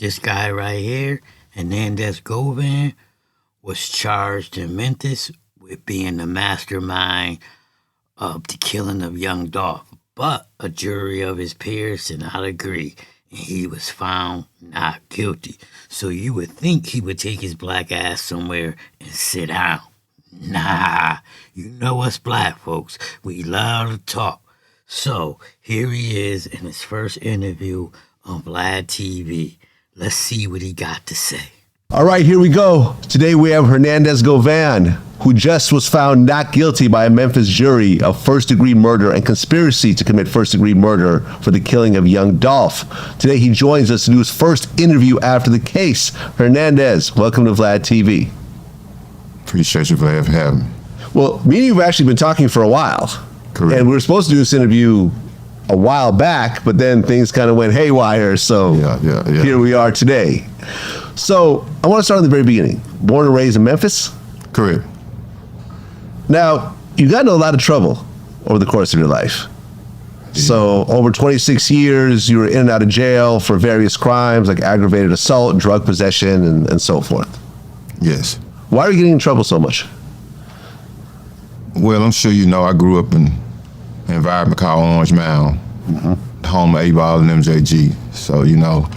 This guy right here, Hernandez Govan, was charged in Memphis with being the mastermind of the killing of young Dolph. But a jury of his peers did not agree, and he was found not guilty. So you would think he would take his black ass somewhere and sit down. Nah, you know us black folks, we love to talk. So here he is in his first interview on Vladtv. Let's see what he got to say. All right, here we go. Today we have Hernandez Govan, who just was found not guilty by a Memphis jury of first-degree murder and conspiracy to commit first-degree murder for the killing of young Dolph. Today he joins us to do his first interview after the case. Hernandez, welcome to Vladtv. Appreciate you, Vlad, for having me. Well, me and you have actually been talking for a while. Correct. And we were supposed to do this interview a while back, but then things kind of went haywire, so Here we are today. So I want to start at the very beginning. Born and raised in Memphis? Correct. Now, you got into a lot of trouble over the course of your life. Yeah. So over 26 years, you were in and out of jail for various crimes like aggravated assault, drug possession, and so forth. Yes. Why are you getting in trouble so much? Well, I'm sure you know I grew up in an environment called Orange Mound, home of A-Ball and MJG. So, you know,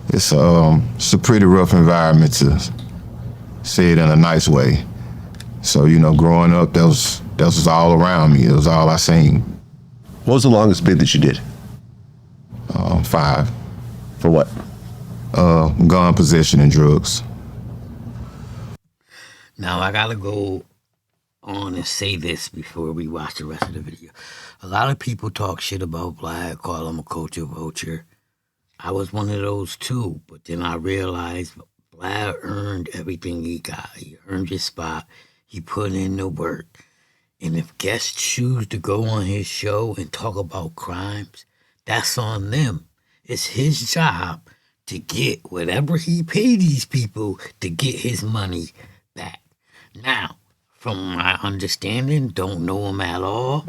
it's a pretty rough environment, to say it in a nice way. So, you know, growing up, that was all around me. It was all I seen. What was the longest bid that you did? 5. For what? Gun possession and drugs. Now, I gotta go on and say this before we watch the rest of the video. A lot of people talk shit about Vlad, call him a culture vulture. I was one of those too, but then I realized Vlad earned everything he got. He earned his spot. He put in the work. And if guests choose to go on his show and talk about crimes, that's on them. It's his job to get whatever he paid these people to get his money back. Now, from my understanding, don't know him at all,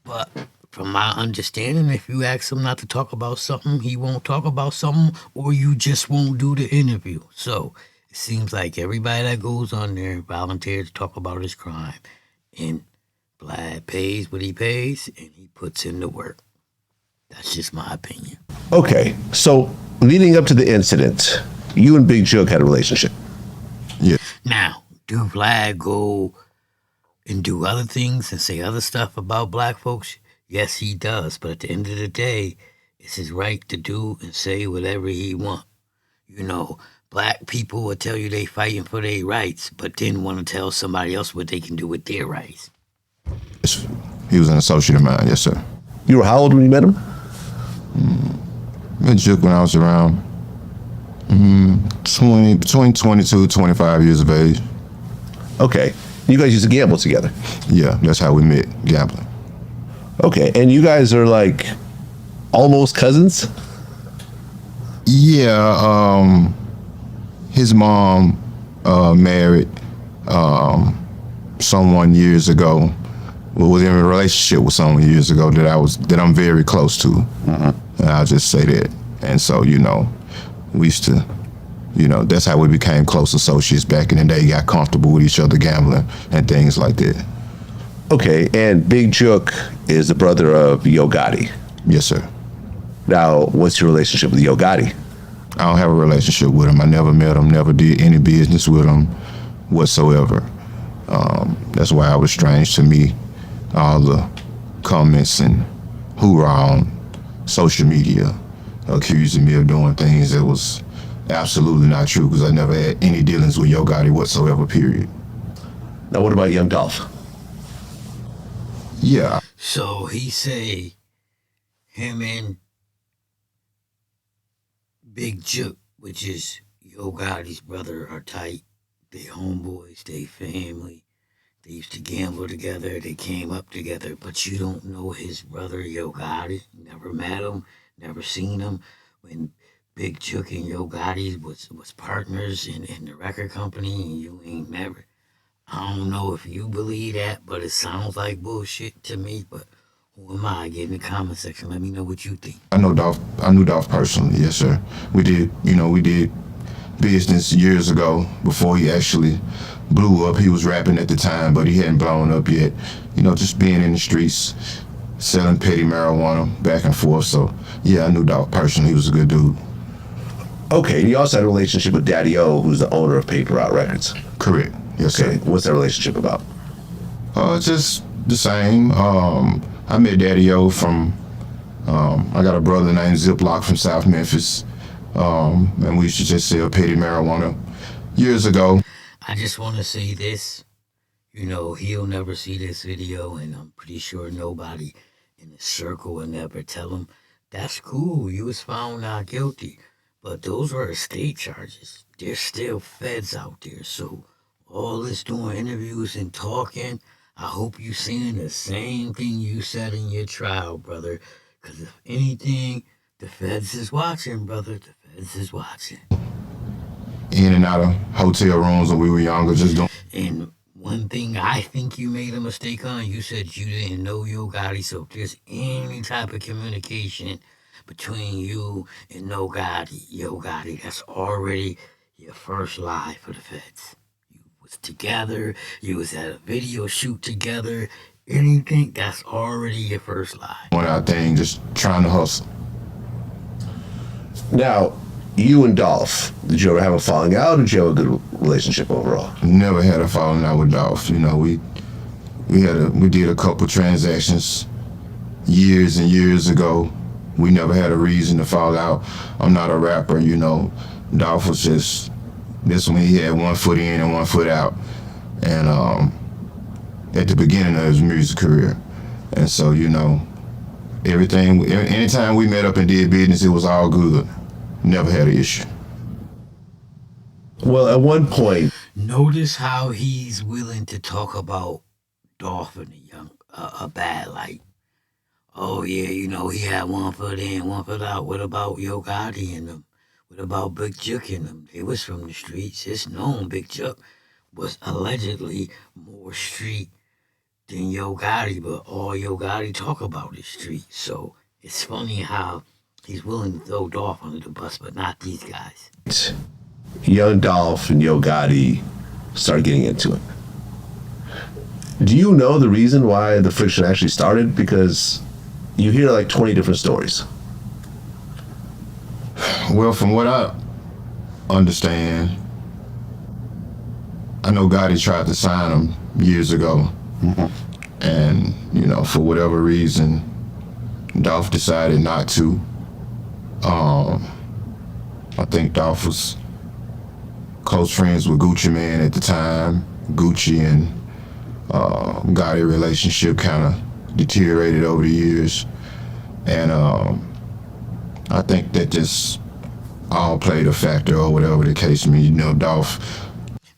but from my understanding, if you ask him not to talk about something, he won't talk about something, or you just won't do the interview. So it seems like everybody that goes on there volunteers to talk about his crime, and Vlad pays what he pays, and he puts in the work. That's just my opinion. Okay, so leading up to the incident, you and Big Joke had a relationship. Yeah. Now, do Vlad go and do other things and say other stuff about black folks? Yes, he does. But at the end of the day, it's his right to do and say whatever he wants. You know, black people will tell you they fighting for their rights, but then want to tell somebody else what they can do with their rights. He was an associate of mine, yes, sir. You were how old when you met him? Met Juke when I was around between 22 25 years of age. Okay. You guys used to gamble together? Yeah, that's how we met, gambling. Okay, and you guys are like almost cousins? Yeah, his mom married someone years ago. Was in a relationship with someone years ago that I'm very close to. And I'll just say that. And so, you know, we used to, you know, that's how we became close associates back in the day, got comfortable with each other gambling and things like that. Okay, and Big Jook is the brother of Yo Gotti. Yes, sir. Now, what's your relationship with Yo Gotti? I don't have a relationship with him. I never met him, never did any business with him whatsoever. That's why it was strange to me, all the comments and hoorah on social media accusing me of doing things that was absolutely not true, because I never had any dealings with Yo Gotti whatsoever, period. Now, what about young Dolph? Yeah. So he say him and Big Jook, which is Yo Gotti's brother, are tight. They homeboys, they family. They used to gamble together. They came up together. But you don't know his brother, Yo Gotti. Never met him, never seen him. When Big Jook and Yo Gotti was partners in the record company, and you ain't never. I don't know if you believe that, but it sounds like bullshit to me. But Who am I? Get in the comment section. Let me know what you think. I know Dolph. I knew Dolph personally. Yes, sir. We did business years ago before he actually blew up. He was rapping at the time, but he hadn't blown up yet. Just being in the streets, selling petty marijuana back and forth. So yeah, I knew Dolph personally. He was a good dude. Okay, and you also had a relationship with Daddy O, who's the owner of Paper Route Records. Correct. Yes, Okay, sir. what's that relationship about? Just the same. I met Daddy O from, I got a brother named Ziploc from South Memphis, and we used to just sell petty marijuana years ago. I just want to say this. He'll never see this video, and I'm pretty sure nobody in the circle will never tell him, that's cool, you was found not guilty. But those are state charges. There's still feds out there. So all this doing interviews and talking, I hope you saying the same thing you said in your trial, brother. Because if anything, the feds is watching, brother. The feds is watching. In and out of hotel rooms when we were younger, just doing. And one thing I think you made a mistake on, you said you didn't know Yo Gotti. So if there's any type of communication between you and Yo Gotti, that's already your first lie for the feds. You was together, you was at a video shoot together, anything, that's already your first lie. Doing our thing, just trying to hustle. Now, you and Dolph, did you ever have a falling out, or did you have a good relationship overall? Never had a falling out with Dolph. We did a couple transactions years and years ago. We never had a reason to fall out. I'm not a rapper, Dolph was just, this one he had one foot in and one foot out. And at the beginning of his music career. And so, anytime we met up and did business, it was all good. Never had an issue. Well, at one point, Notice how he's willing to talk about Dolph and a bad light. Oh yeah, he had one foot in, one foot out. What about Yo Gotti and them? What about Big Chuck and them? They was from the streets. It's known Big Chuck was allegedly more street than Yo Gotti, but all Yo Gotti talk about is street. So it's funny how he's willing to throw Dolph under the bus, but not these guys. young Dolph and Yo Gotti started getting into it. Do you know the reason why the friction actually started? Because you hear like 20 different stories. Well, from what I understand, I know Gotti tried to sign him years ago. Mm-hmm. And, for whatever reason, Dolph decided not to. I think Dolph was close friends with Gucci Mane at the time. Gucci and Gotti relationship kind of deteriorated over the years. And I think that just all played a factor, or whatever the case may be. Dolph.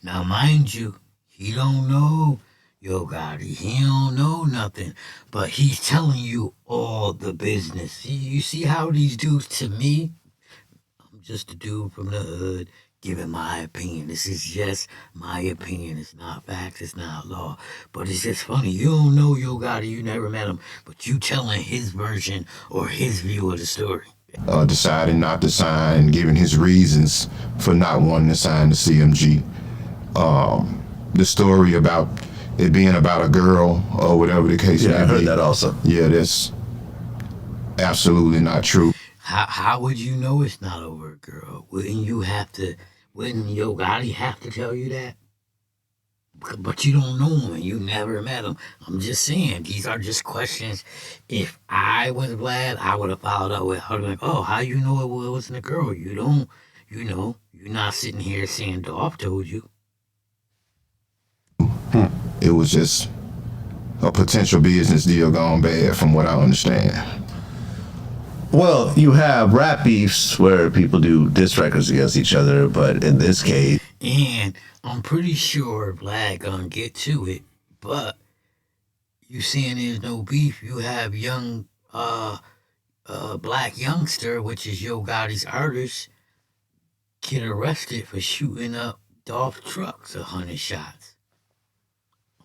Now, mind you, he don't know Yo Gotti. He don't know nothing, but he's telling you all the business. You see how these dudes, to me, I'm just a dude from the hood giving my opinion. This is just my opinion. It's not facts. It's not law. But it's just funny. You don't know Yo Gotti. You never met him, but you telling his version or his view of the story. Deciding not to sign, giving his reasons for not wanting to sign the CMG. The story about it being about a girl or whatever the case may be. Yeah, I heard that also. Yeah, that's absolutely not true. How would you know it's not over a girl? Wouldn't Yo Gotti have to tell you that? But you don't know him and you never met him. I'm just saying, these are just questions. If I was Vlad, I would have followed up with, I would have been like, oh, how you know it wasn't a girl? You don't, you're not sitting here saying Dolph told you. It was just a potential business deal gone bad, from what I understand. Well, you have rap beefs where people do diss records against each other, but in this case... And I'm pretty sure Vlad gonna get to it, but you saying there's no beef, you have young, black youngster, which is Yo Gotti's artist, get arrested for shooting up Dolph trucks 100 shots.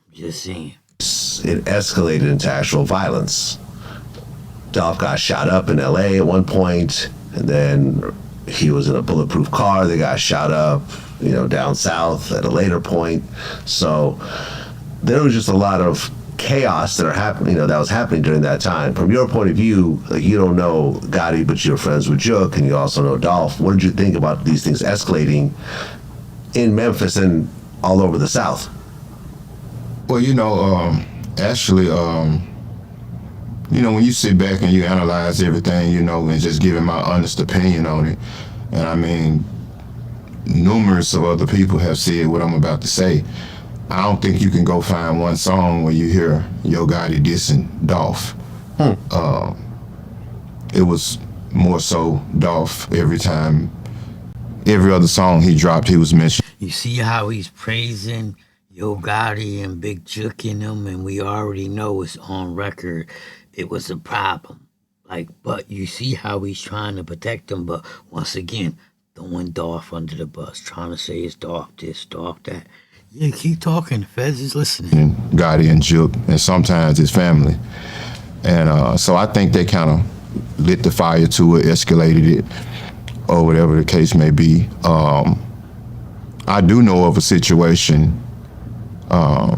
I'm just saying. It escalated into actual violence. Dolph got shot up in LA at one point, and then he was in a bulletproof car. They got shot up, down south at a later point. So there was just a lot of chaos that was happening during that time. From your point of view, like, you don't know Gotti, but you're friends with Jook, and you also know Dolph. What did you think about these things escalating in Memphis and all over the South? Well, actually, when you sit back and you analyze everything, and just giving my honest opinion on it, and I mean, numerous of other people have said what I'm about to say. I don't think you can go find one song where you hear Yo Gotti dissing Dolph. It was more so Dolph every other song he dropped, he was mentioned. You see how he's praising Yo Gotti and Big Jook in him, and we already know it's on record. It was a problem. But you see how he's trying to protect him, but once again, throwing Dolph under the bus, trying to say it's Dolph this, Dolph that. Yeah, keep talking. Fez is listening. And Gotti and Jook, and sometimes his family. And so I think they kind of lit the fire to it, escalated it, or whatever the case may be. I do know of a situation, not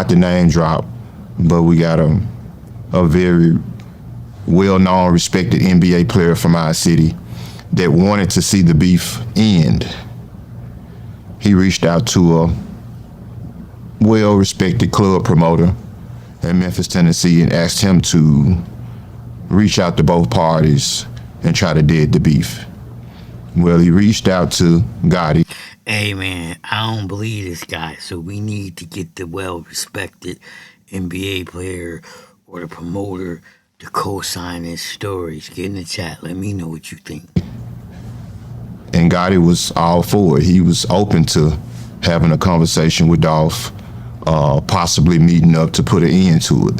the name drop, but we got a very well-known, respected NBA player from our city that wanted to see the beef end. He reached out to a well-respected club promoter in Memphis, Tennessee, and asked him to reach out to both parties and try to dead the beef. Well, he reached out to Gotti. Hey, man, I don't believe this guy, so we need to get the well-respected NBA player or the promoter to co-sign his stories. Get in the chat. Let me know what you think. And Gotti was all for it. He was open to having a conversation with Dolph, possibly meeting up to put an end to it.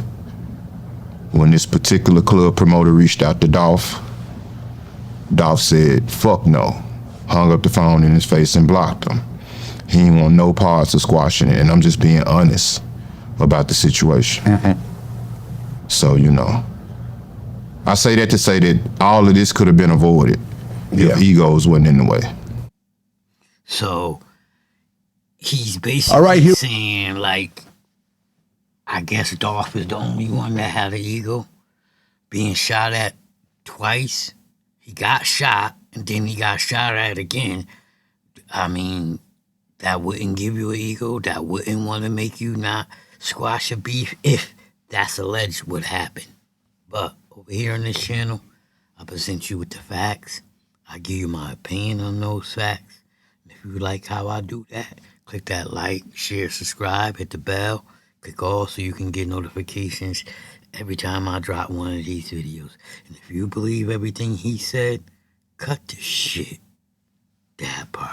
When this particular club promoter reached out to Dolph, Dolph said, fuck no. Hung up the phone in his face and blocked him. He didn't want no parts of squashing it, and I'm just being honest about the situation. So, I say that to say that all of this could have been avoided if egos wasn't in the way. So he's basically saying, I guess Dolph is the only one that had an ego. Being shot at twice. He got shot, and then he got shot at again. I mean, that wouldn't give you an ego. That wouldn't want to make you not squash a beef if that's alleged would happen. But over here on this channel, I present you with the facts. I give you my opinion on those facts. And if you like how I do that, click that like, share, subscribe, hit the bell. Click all so you can get notifications every time I drop one of these videos. And if you believe everything he said, cut the shit. That part.